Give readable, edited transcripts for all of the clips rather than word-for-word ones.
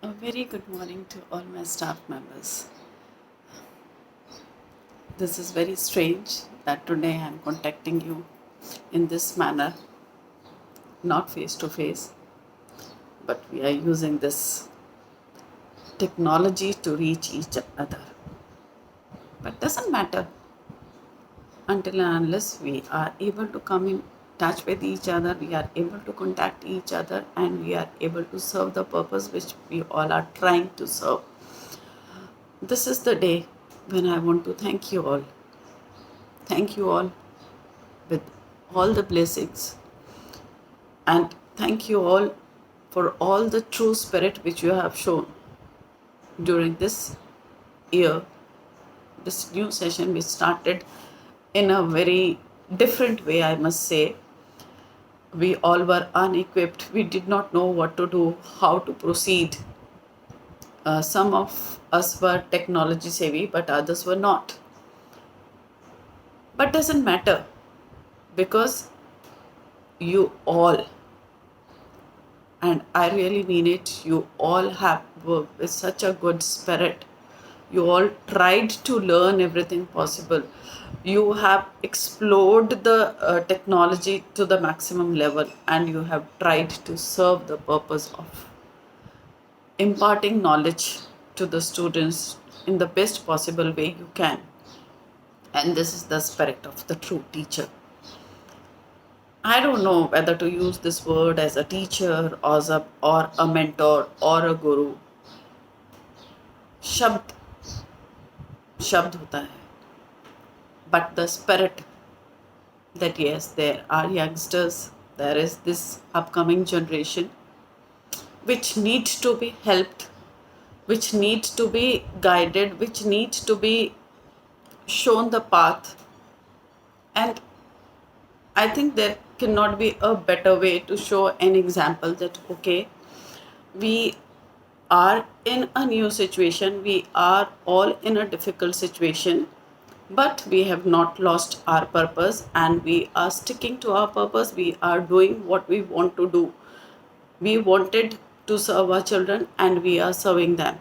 A very good morning to all my staff members. This is very strange that today I'm contacting you in this manner, not face to face, but we are using this technology to reach each other. But doesn't matter until and unless we are able to come in touch with each other, we are able to contact each other, and we are able to serve the purpose which we all are trying to serve. This is the day when I want to thank you all. Thank you all with all the blessings, and thank you all for all the true spirit which you have shown during this year. This new session we started in a very different way, I must say. We all were unequipped. We did not know what to do, how to proceed. Some of us were technology savvy, but others were not. But doesn't matter, because you all, and I really mean it, you all have worked with such a good spirit. You all tried to learn everything possible. You have explored the technology to the maximum level, and you have tried to serve the purpose of imparting knowledge to the students in the best possible way you can. And this is the spirit of the true teacher. I don't know whether to use this word as a teacher or a mentor or a guru. शब्द शब्द होता है, but the spirit that yes, there are youngsters, there is this upcoming generation which needs to be helped, which needs to be guided, which needs to be shown the path. And I think there cannot be a better way to show an example that okay, we are in a new situation, we are all in a difficult situation, but we have not lost our purpose, and we are sticking to our purpose. We are doing what we want to do. We wanted to serve our children, and we are serving them.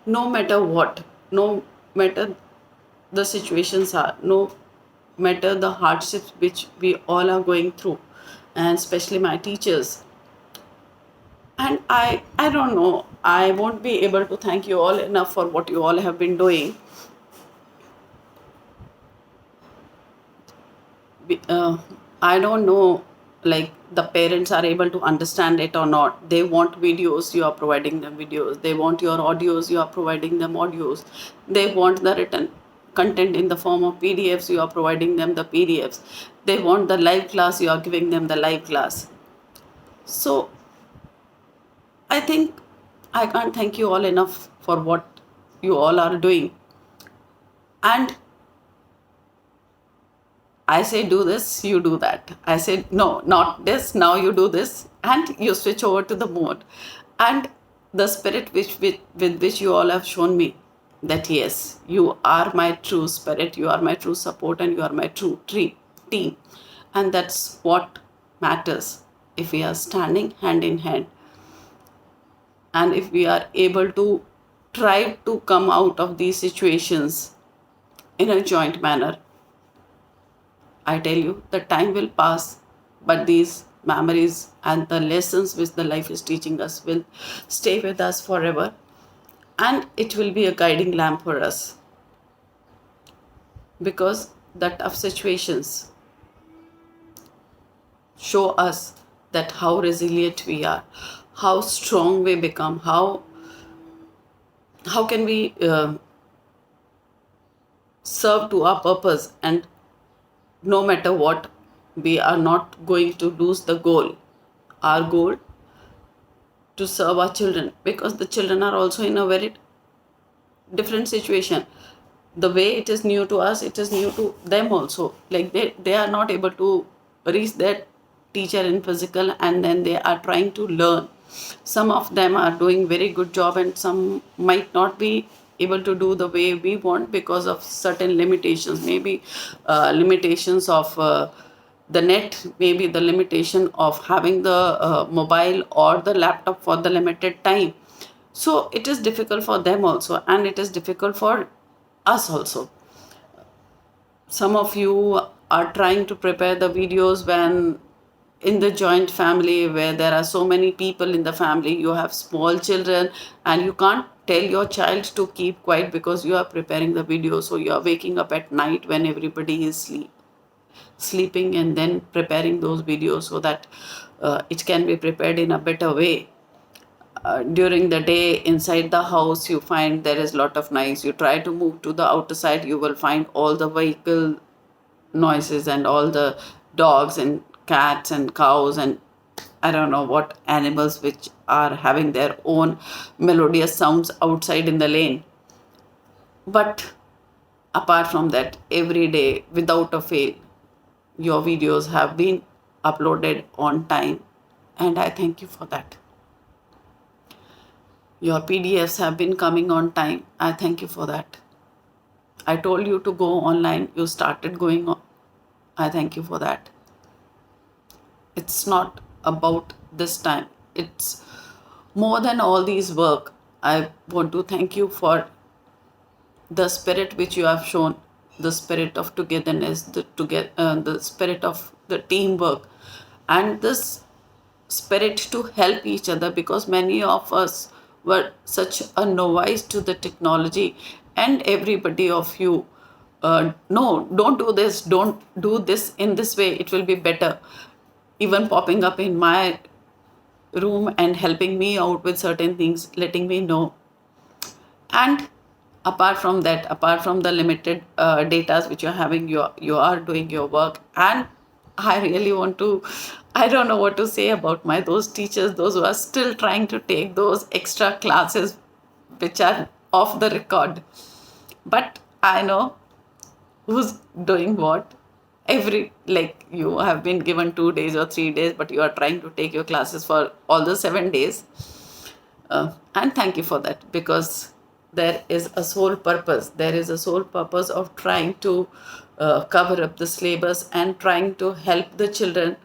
No matter what, no matter the situations are, no matter the hardships which we all are going through, and especially my teachers. And I don't know, I won't be able to thank you all enough for what you all have been doing. I don't know, like the parents are able to understand it or not. They want videos, you are providing them videos. They want your audios, you are providing them audios. They want the written content in the form of PDFs, you are providing them the PDFs. They want the live class, you are giving them the live class. So I think I can't thank you all enough for what you all are doing. And I say do this, you do that. I say no, not this, now you do this, and you switch over to the mode. And the spirit with which you all have shown me that yes, you are my true spirit, you are my true support, and you are my true team. And that's what matters if we are standing hand in hand, and if we are able to try to come out of these situations in a joint manner. I tell you, the time will pass, but these memories and the lessons which the life is teaching us will stay with us forever, and it will be a guiding lamp for us, because the tough situations show us that how resilient we are, how strong we become, how can we serve to our purpose, and no matter what, we are not going to lose the goal, our goal to serve our children, because the children are also in a very different situation. The way it is new to us, it is new to them also. Like they are not able to reach their teacher in physical, and then they are trying to learn. Some of them are doing very good job, and some might not be able to do the way we want because of certain limitations, maybe limitations of the net, maybe the limitation of having the mobile or the laptop for the limited time. So it is difficult for them also, and it is difficult for us also. Some of you are trying to prepare the videos when in the joint family where there are so many people in the family, you have small children, and you can't tell your child to keep quiet because you are preparing the video. So you are waking up at night when everybody is sleeping, and then preparing those videos so that it can be prepared in a better way. During the day inside the house, you find there is a lot of noise. You try to move to the outer side, you will find all the vehicle noises and all the dogs and cats and cows and I don't know what animals which are having their own melodious sounds outside in the lane. But apart from that, every day without a fail, your videos have been uploaded on time, and I thank you for that. Your PDFs have been coming on time. I thank you for that. I told you to go online. You started going on. I thank you for that. It's not about this time. It's more than all these work. I want to thank you for the spirit which you have shown, the spirit of togetherness, the spirit of the teamwork, and this spirit to help each other, because many of us were such a novice to the technology, and everybody of you, no, don't do this, don't do this in this way, it will be better, even popping up in my room and helping me out with certain things, letting me know. And apart from that, apart from the limited data which you're having, you are doing your work. And I really want to, I don't know what to say about my those teachers, those who are still trying to take those extra classes which are off the record. But I know who's doing what. Every, like, you have been given 2 days or 3 days, but you are trying to take your classes for all the 7 days. And thank you for that, because there is a sole purpose. There is a sole purpose of trying to cover up the syllabus and trying to help the children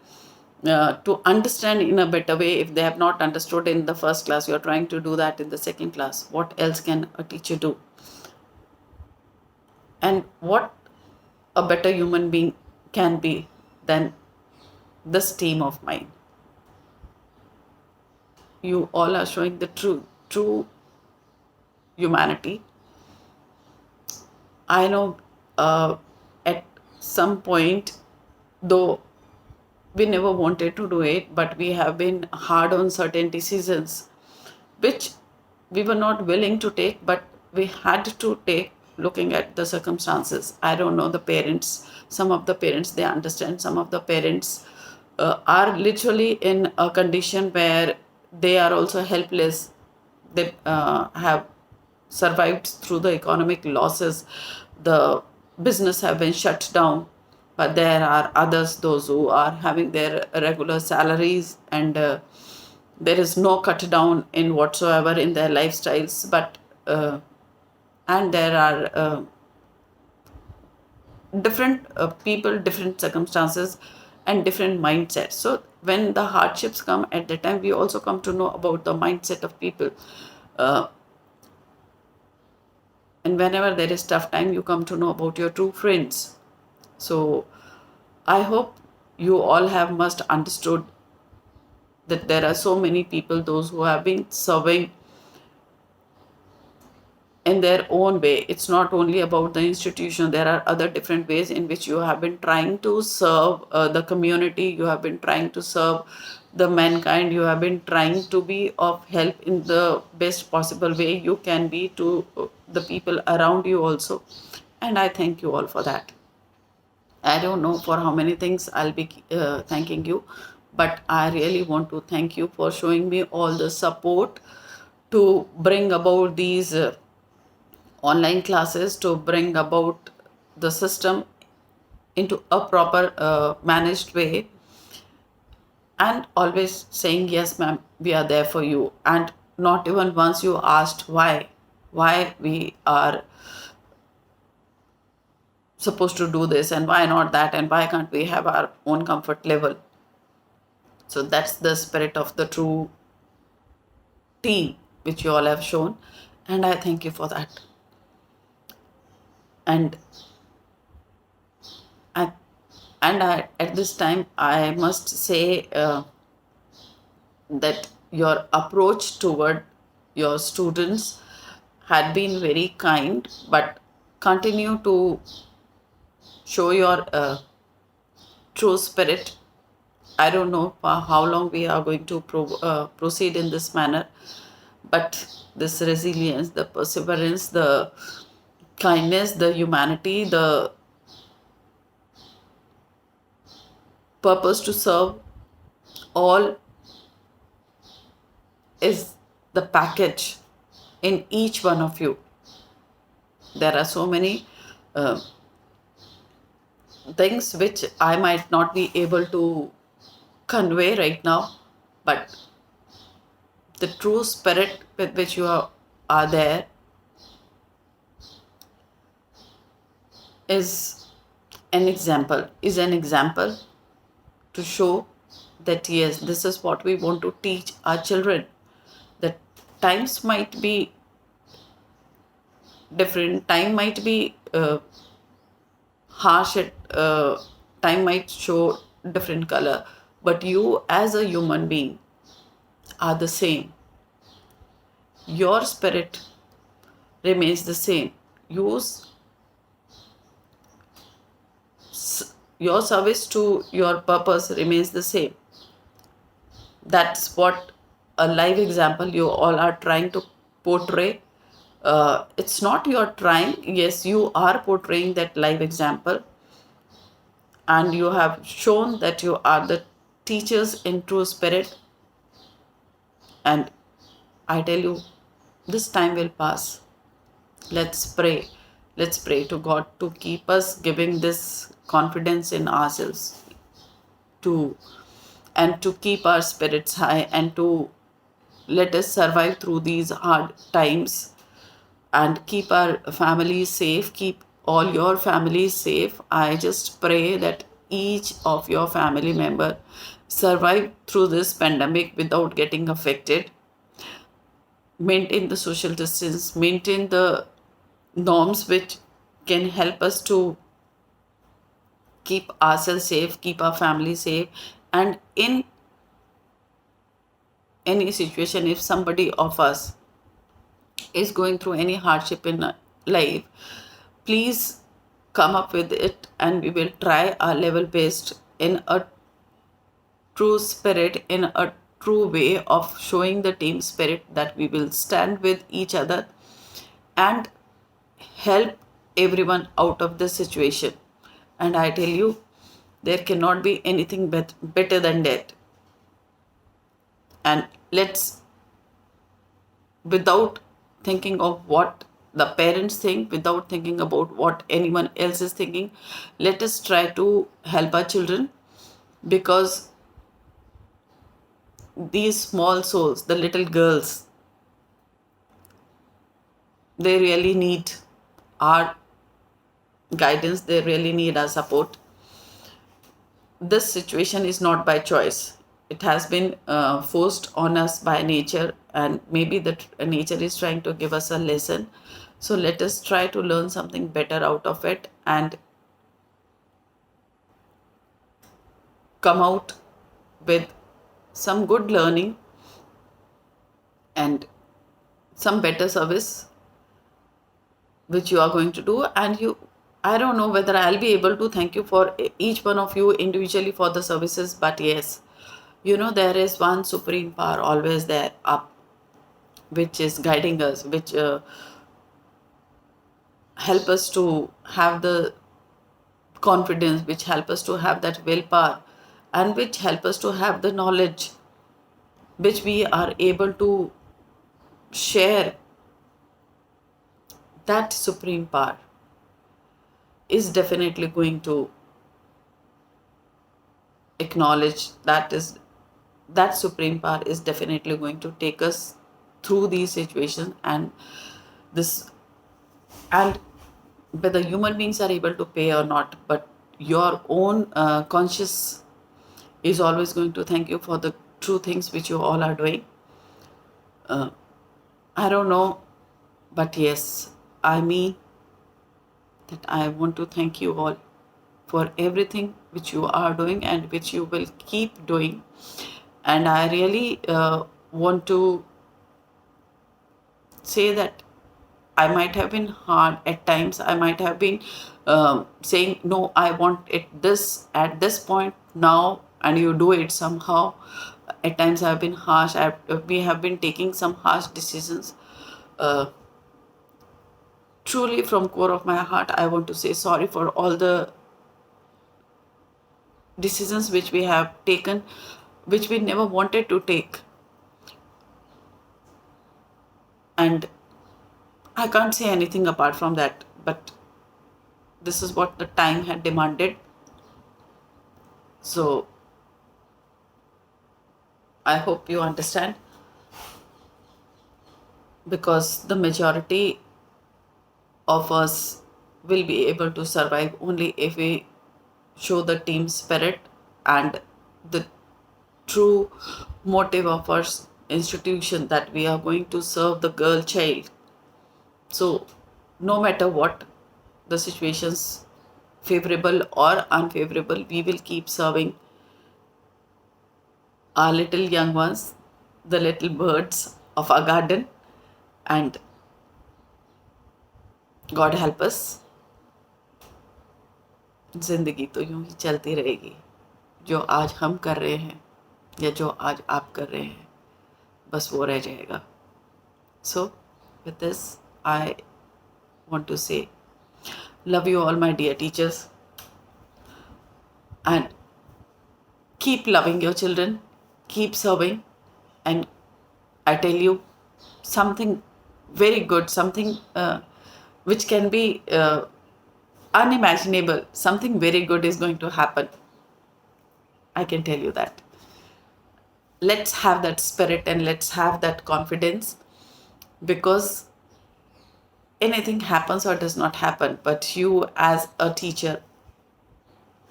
to understand in a better way. If they have not understood in the first class, you are trying to do that in the second class. What else can a teacher do? And what a better human being can be than this team of mine? You all are showing the true humanity. I know at some point, though we never wanted to do it, but we have been hard on certain decisions which we were not willing to take, but we had to take looking at the circumstances. I don't know the parents. Some of the parents, they understand. Some of the parents are literally in a condition where they are also helpless. They have survived through the economic losses. The business have been shut down, but there are others, those who are having their regular salaries, and there is no cut down in whatsoever in their lifestyles. But and there are different people, different circumstances, and different mindsets. So when the hardships come, at the time we also come to know about the mindset of people. uh, and whenever there is tough time, you come to know about your true friends. So I hope you all have must understood that there are so many people, those who have been serving in their own way. It's not only about the institution. There are other different ways in which you have been trying to serve the community. You have been trying to serve the mankind. You have been trying to be of help in the best possible way you can be to the people around you also. And I thank you all for that. I don't know for how many things I'll be thanking you, but I really want to thank you for showing me all the support to bring about these online classes, to bring about the system into a proper managed way, and always saying, yes ma'am, we are there for you. And not even once you asked why we are supposed to do this and why not that, and why can't we have our own comfort level. So that's the spirit of the true team. which you all have shown, and I thank you for that. And I, at this time, I must say that your approach toward your students had been very kind, but continue to show your true spirit. I don't know for how long we are going to proceed in this manner, but this resilience, the perseverance, the kindness, the humanity, the purpose to serve, all is the package in each one of you. There are so many uh, things which I might not be able to convey right now, but the true spirit with which you are there is an example to show that yes, this is what we want to teach our children. That times might be different, time might be harsh, time might show different color, but you as a human being are the same. Your spirit remains the same. Use your service to your purpose remains the same. That's what a live example you all are trying to portray. It's not you're trying, yes, you are portraying that live example, and you have shown that you are the teachers in true spirit. And I tell you, this time will pass. Let's pray. Let's pray to God to keep us giving this confidence in ourselves, to and to keep our spirits high, and to let us survive through these hard times, and keep our families safe, keep all your families safe. I just pray that each of your family member survive through this pandemic without getting affected. Maintain the social distance, maintain the norms which can help us to keep ourselves safe, keep our family safe. And in any situation, if somebody of us is going through any hardship in life, please come up with it, and we will try our level best in a true spirit, in a true way of showing the team spirit, that we will stand with each other and help everyone out of the situation. And I tell you, there cannot be anything better than that. And let's, without thinking of what the parents think, without thinking about what anyone else is thinking, let us try to help our children, because these small souls, the little girls, they really need our guidance, they really need our support. This situation is not by choice. It has been forced on us by nature, and maybe that nature is trying to give us a lesson. So let us try to learn something better out of it, and come out with some good learning and some better service which you are going to do. And you, I don't know whether I'll be able to thank you for each one of you individually for the services, but yes, there is one supreme power always there up, which is guiding us, which help us to have the confidence, which help us to have that willpower, and which help us to have the knowledge which we are able to share. That supreme power is definitely going to acknowledge, that supreme power is definitely going to take us through these situations. And this, and whether human beings are able to pay or not, but your own conscious is always going to thank you for the true things which you all are doing. I don't know, but yes, I mean that I want to thank you all for everything which you are doing and which you will keep doing. And I really want to say that I might have been hard at times. I might have been saying, no, I want it this at this point now, and you do it somehow. At times I have been harsh. We have been taking some harsh decisions. Uh, Truly, from core of my heart, I want to say sorry for all the decisions which we have taken, which we never wanted to take. And I can't say anything apart from that, but this is what the time had demanded. So I hope you understand, because the majority of us will be able to survive only if we show the team spirit and the true motive of our institution, that we are going to serve the girl child. So no matter what the situations, favorable or unfavorable, we will keep serving our little young ones, the little birds of our garden. And God help us, जिंदगी तो यूं ही चलती रहेगी. जो आज हम कर रहे हैं या जो आज आप कर रहे हैं, बस वो रह जाएगा. So with this, I want to say, love you all, my dear teachers, and keep loving your children, keep serving. And I tell you, something very good, something which can be unimaginable, something very good is going to happen. I can tell you that. Let's have that spirit and let's have that confidence, because anything happens or does not happen, but you as a teacher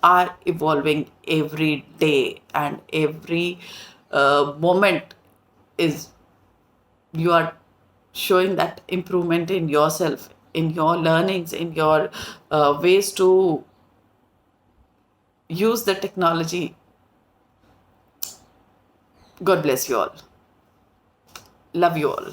are evolving every day, and every moment is, you are showing that improvement in yourself, in your learnings, in your ways to use the technology. God bless you all. Love you all.